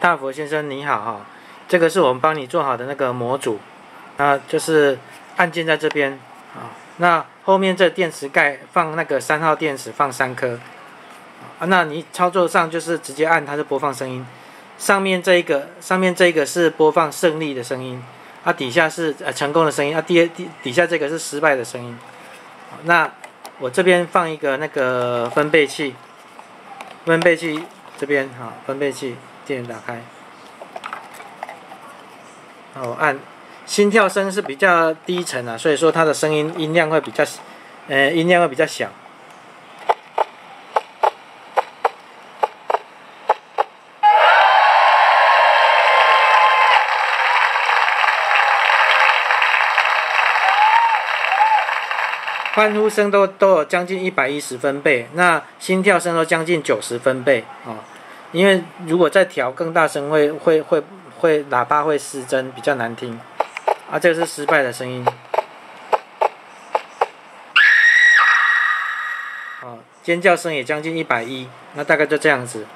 大佛先生你好哈，这个是我们帮你做好的那个模组，就是按键在这边啊，那后面这电池盖放那个3号电池放3颗，那你操作上就是直接按它就播放声音，上面这一个是播放胜利的声音，底下是成功的声音，底下这个是失败的声音。那我这边放一个那个分贝器这边分贝器电源打开，我按心跳声是比较低沉所以说它的声音音量会比较小。欢呼声都有将近110分贝，那心跳声都将近90分贝因为如果再调更大声会喇叭会失真，比较难听这个是失败的声音尖叫声也将近110，那大概就这样子。